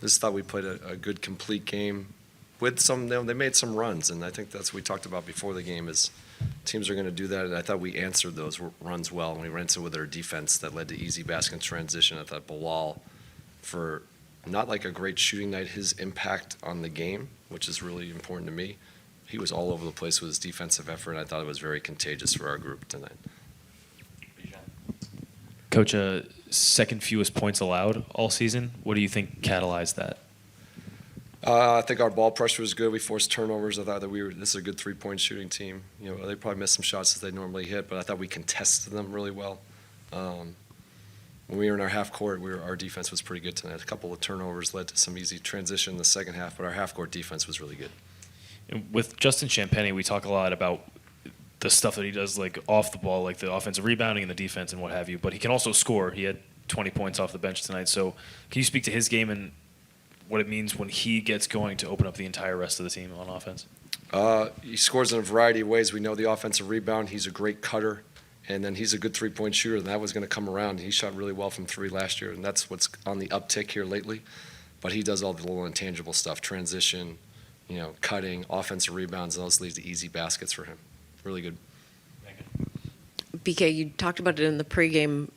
just thought we played a good, complete game with some, they made some runs, and I think that's what we talked about before the game is teams are going to do that, and I thought we answered those runs well, and we ran into with our defense that led to easy basket transition. I thought 𝗙𝗢𝗟, for not like a great shooting night, his impact on the game, which is really important to me, he was all over the place with his defensive effort, and I thought it was very contagious for our group tonight. Coach, second fewest points allowed all season. What do you think catalyzed that? I think our ball pressure was good. We forced turnovers. I thought that this is a good three-point shooting team. You know, they probably missed some shots that they normally hit, but I thought we contested them really well. When we were in our half court, our defense was pretty good tonight. A couple of turnovers led to some easy transition in the second half, but our half court defense was really good. With Justin Champagnie, we talk a lot about the stuff that he does, like off the ball, like the offensive rebounding and the defense and what have you, but he can also score. He had 20 points off the bench tonight. So can you speak to his game and what it means when he gets going to open up the entire rest of the team on offense? He scores in a variety of ways. We know the offensive rebound. He's a great cutter, and then he's a good three-point shooter, and that was going to come around. He shot really well from three last year, and that's what's on the uptick here lately. But he does all the little intangible stuff, transition, you know, cutting, offensive rebounds, and those lead to easy baskets for him. Really good. BK, you talked about it in the pregame.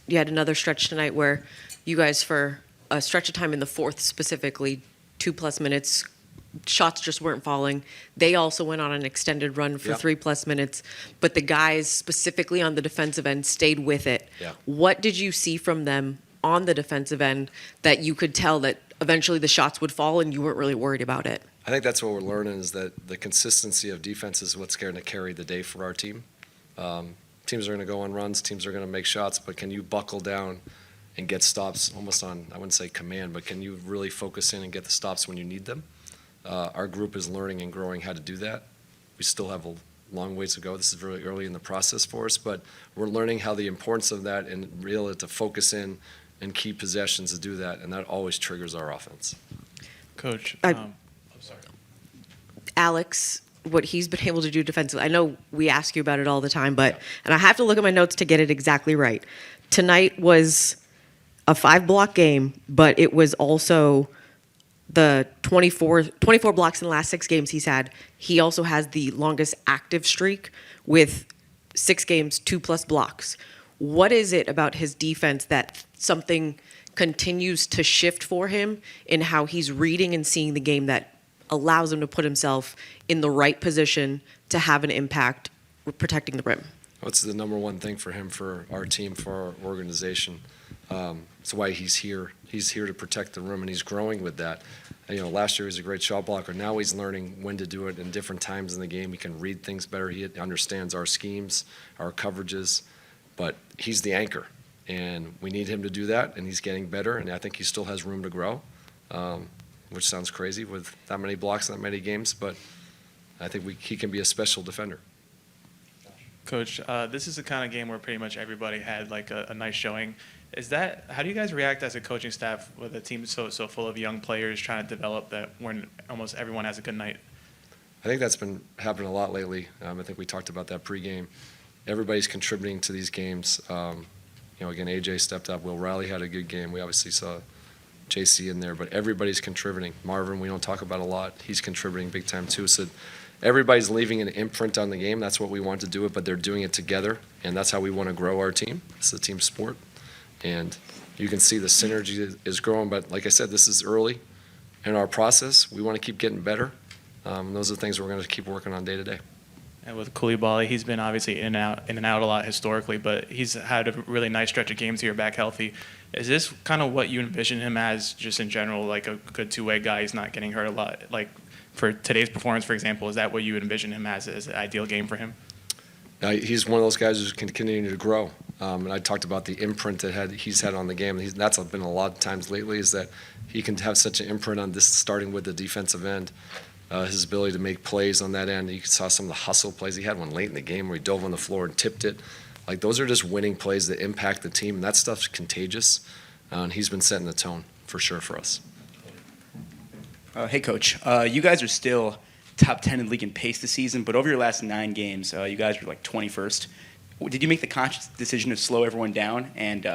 You had another stretch tonight where you guys, for a stretch of time in the fourth specifically, 2+ minutes, shots just weren't falling. They also went on an extended run for 3+ minutes, but the guys specifically on the defensive end stayed with it. Yeah. What did you see from them on the defensive end that you could tell that eventually the shots would fall and you weren't really worried about it? I think that's what we're learning is that the consistency of defense is what's going to carry the day for our team. Teams are going to go on runs, teams are going to make shots, but can you buckle down and get stops almost on, I wouldn't say command, but can you really focus in and get the stops when you need them? Our group is learning and growing how to do that. We still have a long ways to go. This is really early in the process for us, but we're learning how the importance of that and really to focus in and keep possessions to do that, and that always triggers our offense. Coach, I'm sorry. Alex, what he's been able to do defensively, I know we ask you about it all the time, but, and I have to look at my notes to get it exactly right. Tonight was a 5-block game, but it was also the 24 blocks in the last 6 games he's had. He also has the longest active streak with 6 games, 2+ blocks. What is it about his defense that something continues to shift for him in how he's reading and seeing the game that allows him to put himself in the right position to have an impact protecting the rim? What's the number one thing for him, for our team, for our organization? That's why he's here. He's here to protect the rim, and he's growing with that. You know, last year he was a great shot blocker. Now he's learning when to do it in different times in the game. He can read things better. He understands our schemes, our coverages, but he's the anchor, and we need him to do that, and he's getting better, and I think he still has room to grow, which sounds crazy with that many blocks and that many games, but I think he can be a special defender. Coach, this is the kind of game where pretty much everybody had like a nice showing. How do you guys react as a coaching staff with a team so full of young players trying to develop that when almost everyone has a good night? I think that's been happening a lot lately. I think we talked about that pregame. Everybody's contributing to these games. You know, again, AJ stepped up. 𝗙𝗢𝗟𝗢𝗪 had a good game. We obviously saw JC in there, but everybody's contributing. Marvin, we don't talk about a lot. He's contributing big time too. So everybody's leaving an imprint on the game. That's what we want to do it, but they're doing it together, and that's how we want to grow our team. It's a team sport, and you can see the synergy is growing. But like I said, this is early in our process. We want to keep getting better. Those are the things we're going to keep working on day to day. And with 𝗙𝗢𝗟𝗢𝗪, he's been obviously in and out a lot historically, but he's had a really nice stretch of games here back healthy. Is this kind of what you envision him as, just in general, like a good two-way guy? He's not getting hurt a lot. Like for today's performance, for example, is that what you envision him as an ideal game for him? He's one of those guys who can continue to grow. And I talked about the imprint that he's had on the game. That's been a lot of times lately, is that he can have such an imprint on this, starting with the defensive end. His ability to make plays on that end. You saw some of the hustle plays. He had one late in the game where he dove on the floor and tipped it. Like, those are just winning plays that impact the team, and that stuff's contagious. And he's been setting the tone for sure for us. Hey, Coach. You guys are still top 10 in the league in pace this season, but over your last 9 games, you guys were like 21st. Did you make the conscious decision to slow everyone down, and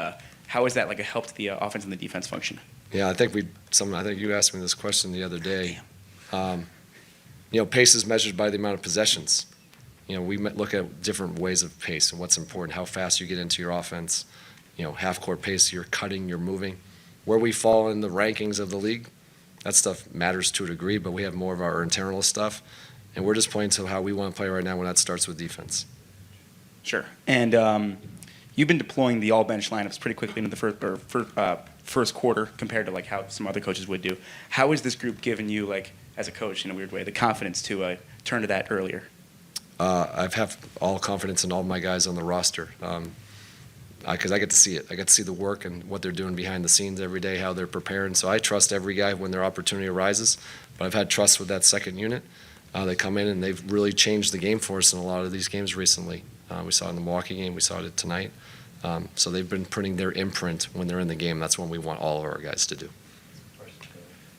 how is that like a help to the offense and the defense function? Yeah, I think you asked me this question the other day. Pace is measured by the amount of possessions. We look at different ways of pace and what's important, how fast you get into your offense. Half-court pace, you're cutting, you're moving. Where we fall in the rankings of the league, that stuff matters to a degree, but we have more of our internal stuff, and we're just pointing to how we want to play right now when that starts with defense. Sure. And you've been deploying the all-bench lineups pretty quickly into the first quarter compared to like how some other coaches would do. How is this group giving you, like, as a coach in a weird way, the confidence to turn to that earlier? I've have all confidence in all my guys on the roster because I get to see it. I get to see the work and what they're doing behind the scenes every day, how they're preparing. So I trust every guy when their opportunity arises. But I've had trust with that second unit. They come in and they've really changed the game for us in a lot of these games recently. We saw it in the Milwaukee game. We saw it tonight. So they've been putting their imprint when they're in the game. That's what we want all of our guys to do.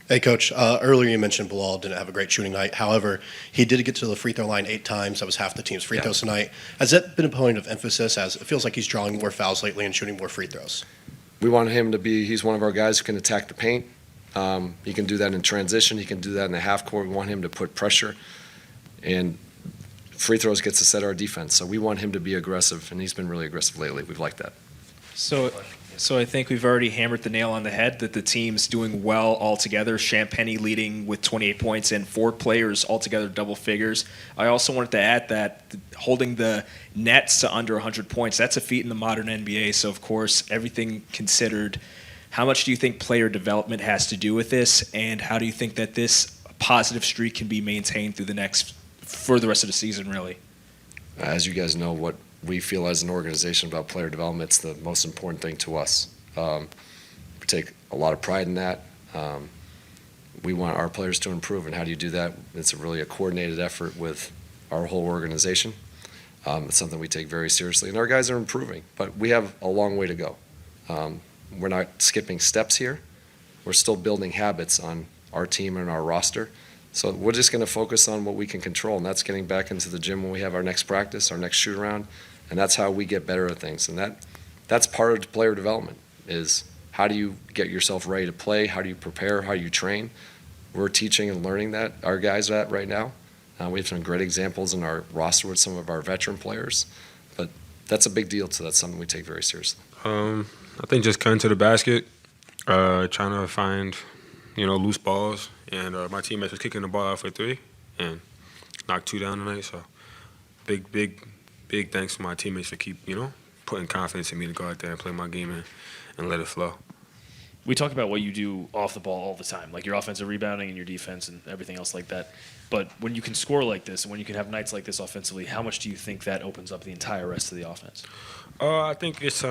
Hey, Coach. Earlier you mentioned Bilal didn't have a great shooting night. However, he did get to the free throw line 8 times. That was half the team's free throws tonight. Has that been a point of emphasis, as it feels like he's drawing more fouls lately and shooting more free throws? We want him to be – he's one of our guys who can attack the paint. He can do that in transition. He can do that in the half court. We want him to put pressure. And free throws gets to set our defense. So we want him to be aggressive, and he's been really aggressive lately. We've liked that. So I think we've already hammered the nail on the head that the team's doing well altogether. Champagnie leading with 28 points and 4 players altogether double figures. I also wanted to add that holding the Nets to under 100 points, that's a feat in the modern NBA. So, of course, everything considered, how much do you think player development has to do with this, and how do you think that this positive streak can be maintained for the rest of the season, really? As you guys know, what we feel as an organization about player development is the most important thing to us. We take a lot of pride in that. We want our players to improve, and how do you do that? It's really a coordinated effort with our whole organization. It's something we take very seriously, and our guys are improving, but we have a long way to go. We're not skipping steps here. We're still building habits on our team and our roster. So we're just going to focus on what we can control, and that's getting back into the gym when we have our next practice, our next shoot-around, and that's how we get better at things. And that's part of player development, is how do you get yourself ready to play, how do you prepare, how do you train. We're teaching and learning that, our guys at right now. We have some great examples in our roster with some of our veteran players, but that's a big deal, so that's something we take very seriously. I think just cutting to the basket, trying to find loose balls, and my teammates was kicking the ball out for 3 and knocked 2 down tonight. So big thanks to my teammates for keep putting confidence in me to go out there and play my game and let it flow. We talk about what you do off the ball all the time, like your offensive rebounding and your defense and everything else like that. But when you can score like this and when you can have nights like this offensively, how much do you think that opens up the entire rest of the offense? I think it's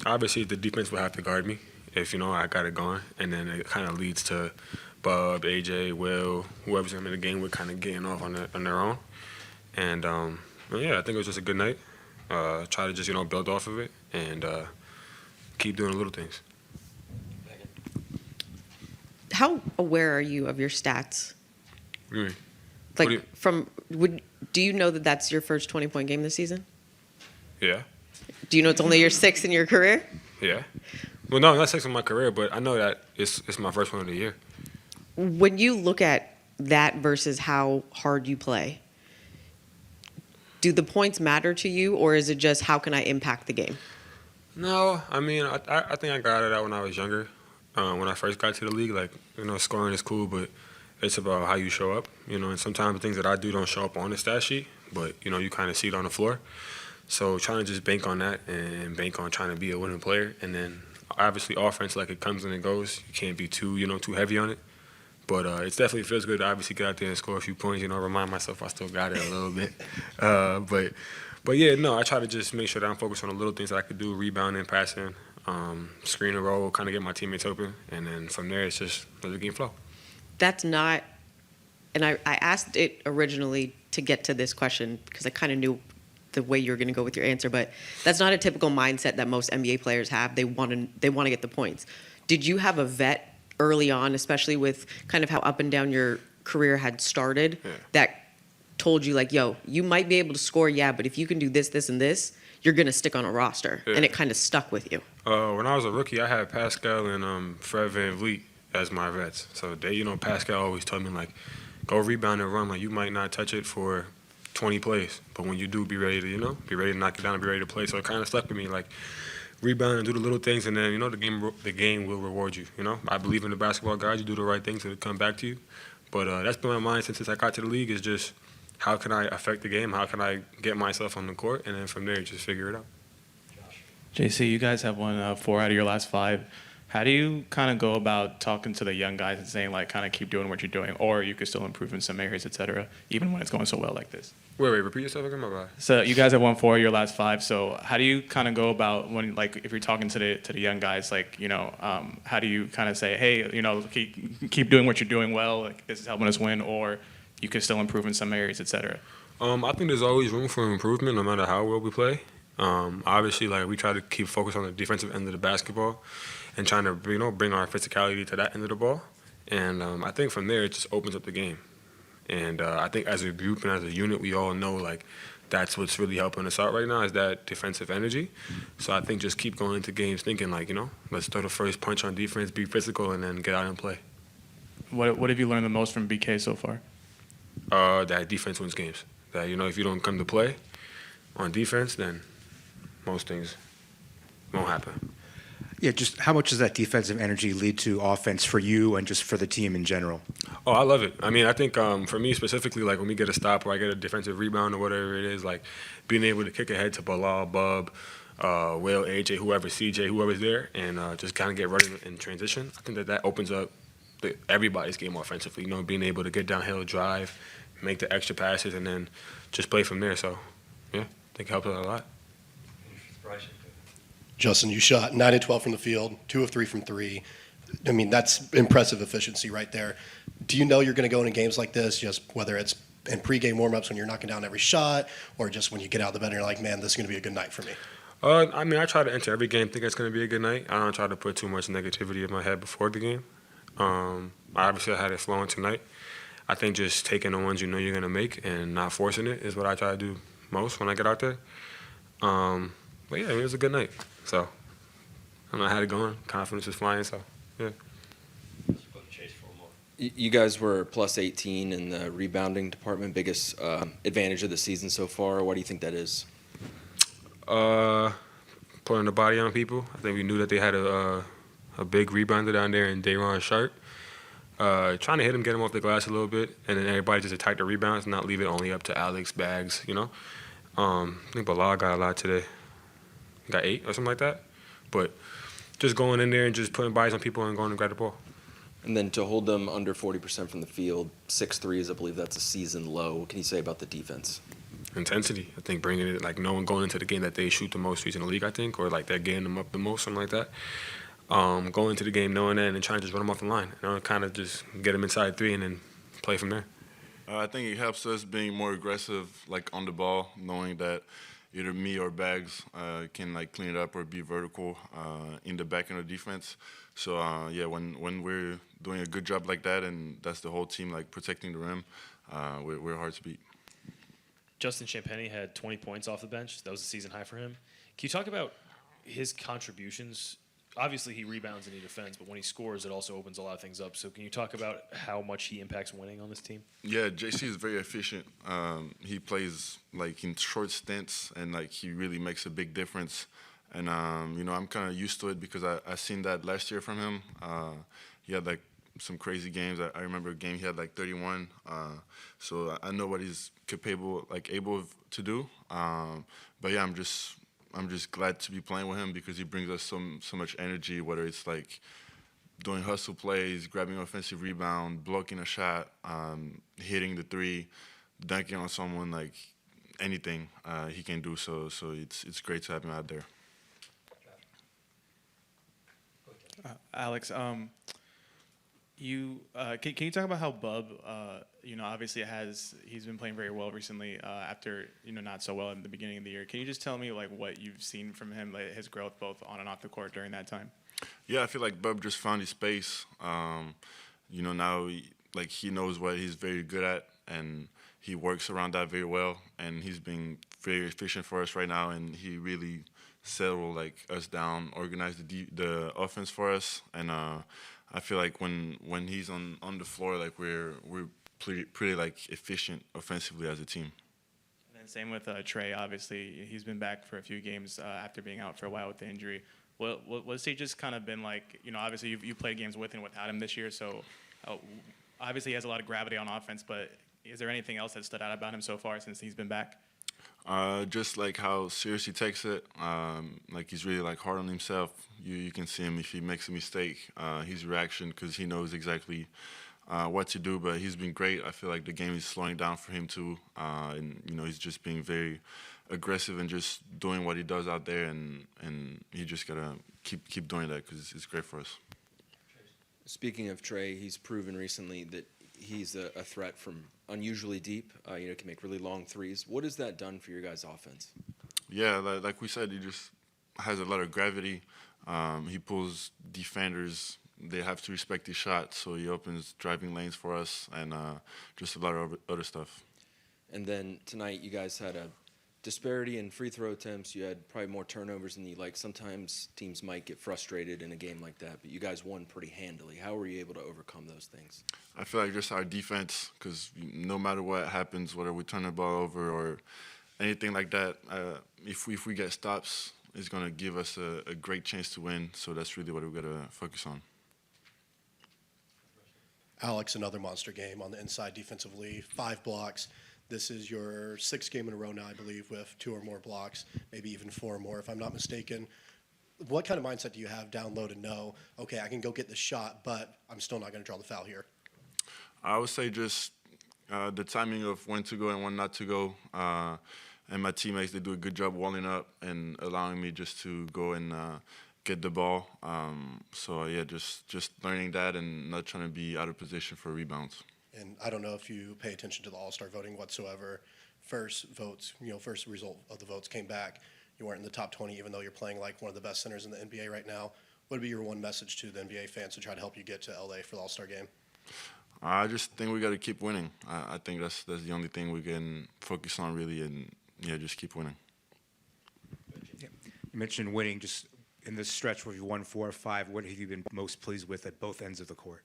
obviously the defense will have to guard me if I got it going, and then it kind of leads to Bub, AJ, Will, whoever's in the game, we're kind of getting off on their own. And yeah, I think it was just a good night. Try to just build off of it and keep doing the little things. How aware are you of your stats? What do you mean? Like, do you know that that's your first 20-point game this season? Yeah. Do you know it's only your 6th in your career? Yeah. Well, no, not 6th in my career, but I know that it's my first one of the year. When you look at that versus how hard you play, do the points matter to you, or is it just how can I impact the game? No, I mean, I think I got it out when I was younger. When I first got to the league, scoring is cool, but it's about how you show up, and sometimes the things that I do don't show up on the stat sheet, but, you kind of see it on the floor. So trying to just bank on that and bank on trying to be a winning player. And then obviously offense, like it comes and it goes. You can't be too heavy on it. But it definitely feels good to obviously get out there and score a few points, remind myself I still got it a little bit. But yeah, no, I try to just make sure that I'm focused on the little things that I could do, rebounding, passing, screen and roll, kind of get my teammates open. And then from there, it's just let the game flow. That's not, and I asked it originally to get to this question because I kind of knew the way you're going to go with your answer, but that's not a typical mindset that most NBA players have. They want to get the points. Did you have a vet early on, especially with kind of how up and down your career had started, that told you like, yo, you might be able to score, yeah, but if you can do this, this, and this, you're going to stick on a roster, Yeah. and it kind of stuck with you. When I was a rookie, I had Pascal and Fred VanVleet as my vets. So Pascal always told me like, go rebound and run. Like you might not touch it for 20 plays, but when you do, be ready to be ready to knock it down and be ready to play. So it kind of stuck with me like, rebound and do the little things, and then the game will reward you. I believe in the basketball guys. You do the right things, it'll come back to you. But that's been my mind since I got to the league, is just how can I affect the game? How can I get myself on the court? And then from there, just figure it out. JC, you guys have won 4 out of your last 5. How do you kind of go about talking to the young guys and saying, like, kind of keep doing what you're doing, or you could still improve in some areas, et cetera, even when it's going so well like this? Wait, repeat yourself again, my bad. So you guys have won 4 of your last 5. So how do you kind of go about when, like, if you're talking to the young guys, like, how do you kind of say, hey, keep doing what you're doing well, like this is helping us win, or you could still improve in some areas, et cetera? I think there's always room for improvement, no matter how well we play. Obviously, like we try to keep focused on the defensive end of the basketball, and trying to bring our physicality to that end of the ball. And I think from there it just opens up the game. And I think as a group and as a unit, we all know like that's what's really helping us out right now, is that defensive energy. So I think just keep going into games thinking like, let's throw the first punch on defense, be physical, and then get out and play. What have you learned the most from BK so far? That defense wins games. That if you don't come to play on defense, then most things won't happen. Yeah, just how much does that defensive energy lead to offense for you and just for the team in general? Oh, I love it. I mean, I think for me specifically, like when we get a stop or I get a defensive rebound or whatever it is, like being able to kick ahead to Bilal, Bub, Will, AJ, whoever, CJ, whoever's there, and just kind of get running in transition. I think that opens up everybody's game offensively. Being able to get downhill, drive, make the extra passes, and then just play from there. So, yeah, I think it helps out a lot. Justin, you shot 9 of 12 from the field, 2 of 3 from 3. I mean, that's impressive efficiency right there. Do you know you're going to go into games like this, just whether it's in pregame warmups when you're knocking down every shot, or just when you get out of the bed and you're like, man, this is going to be a good night for me? I mean, I try to enter every game thinking it's going to be a good night. I don't try to put too much negativity in my head before the game. Obviously, I had it flowing tonight. I think just taking the ones you're going to make and not forcing it is what I try to do most when I get out there. But yeah, it was a good night. So I had it going. Confidence was flying. So yeah. You guys were plus 18 in the rebounding department. Biggest advantage of the season so far. Why do you think that is? Putting the body on people. I think we knew that they had a big rebounder down there in 𝗙𝗏𝗏 Sharp. Trying to hit him, get him off the glass a little bit, and then everybody just attack the rebounds, not leave it only up to Alex, Bags, I think Bilal got a lot today. Got 8 or something like that. But just going in there and just putting bodies on people and going to grab the ball. And then to hold them under 40% from the field, 6 threes, I believe that's a season low. What can you say about the defense? Intensity. I think bringing it, like knowing going into the game that they shoot the most threes in the league, I think, or like they're getting them up the most, something like that. Going into the game knowing that and then trying to just run them off the line. Kind of just get them inside 3 and then play from there. I think it helps us being more aggressive, like on the ball, knowing that either me or Bags can like clean it up or be vertical in the back end of defense. So yeah, when we're doing a good job like that, and that's the whole team like protecting the rim, we're hard to beat. Justin Champagnie had 20 points off the bench. That was a season high for him. Can you talk about his contributions? Obviously, he rebounds and he defends, but when he scores, it also opens a lot of things up. So can you talk about how much he impacts winning on this team? Yeah, JC is very efficient. He plays like in short stints, and like he really makes a big difference. And I'm kind of used to it because I seen that last year from him. He had like some crazy games. I remember a game he had like 31. So I know what he's able to do. But yeah, I'm just glad to be playing with him because he brings us so much energy, whether it's like doing hustle plays, grabbing an offensive rebound, blocking a shot, hitting the 3, dunking on someone, like anything he can do. So it's great to have him out there. Alex, can you talk about how Bub, obviously he's been playing very well recently after not so well in the beginning of the year. Can you just tell me like what you've seen from him, like his growth both on and off the court during that time? Yeah, I feel like Bub just found his space. Now he knows what he's very good at, and he works around that very well, and he's been very efficient for us right now. And he really settled like us down, organized the offense for us. And I feel like when he's on the floor, like we're pretty like efficient offensively as a team. And then same with Trey. Obviously, he's been back for a few games after being out for a while with the injury. What's he just kind of been like? You know, obviously you played games with and without him this year, so obviously he has a lot of gravity on offense. But is there anything else that stood out about him so far since he's been back? Just like how serious he takes it. Like he's really like hard on himself. You can see him if he makes a mistake, his reaction, because he knows exactly what to do. But he's been great. I feel like the game is slowing down for him too, and you know he's just being very aggressive and just doing what he does out there, and he just gotta keep doing that because it's great for us. Speaking of Trey, he's proven recently that he's a threat from unusually deep. You know, can make really long threes. What has that done for your guys' offense? Yeah, like we said, he just has a lot of gravity. He pulls defenders. They have to respect his shot, so he opens driving lanes for us, and just a lot of other stuff. And then tonight, you guys had a disparity in free throw attempts. You had probably more turnovers than you like. Sometimes teams might get frustrated in a game like that, but you guys won pretty handily. How were you able to overcome those things? I feel like just our defense, because no matter what happens, whether we turn the ball over or anything like that, if we get stops, it's going to give us a great chance to win. So that's really what we've got to focus on. Alex, another monster game on the inside defensively, 5 blocks. This is your 6th game in a row now, I believe, with 2 or more blocks, maybe even 4 or more, if I'm not mistaken. What kind of mindset do you have down low to know, okay, I can go get the shot, but I'm still not going to draw the foul here? I would say just the timing of when to go and when not to go. And my teammates, they do a good job walling up and allowing me just to go and get the ball. So, yeah, just learning that and not trying to be out of position for rebounds. And I don't know if you pay attention to the All-Star voting whatsoever. First result of the votes came back. You weren't in the top 20, even though you're playing like one of the best centers in the NBA right now. What would be your one message to the NBA fans to try to help you get to LA for the All-Star game? I just think we got to keep winning. I think that's the only thing we can focus on really, and yeah, just keep winning. You mentioned winning. Just in this stretch where you won 4 or 5, what have you been most pleased with at both ends of the court?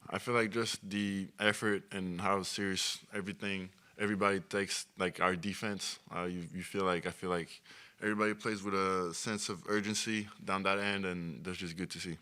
I feel like just the effort and how serious everybody takes, like our defense. I feel like everybody plays with a sense of urgency down that end, and that's just good to see.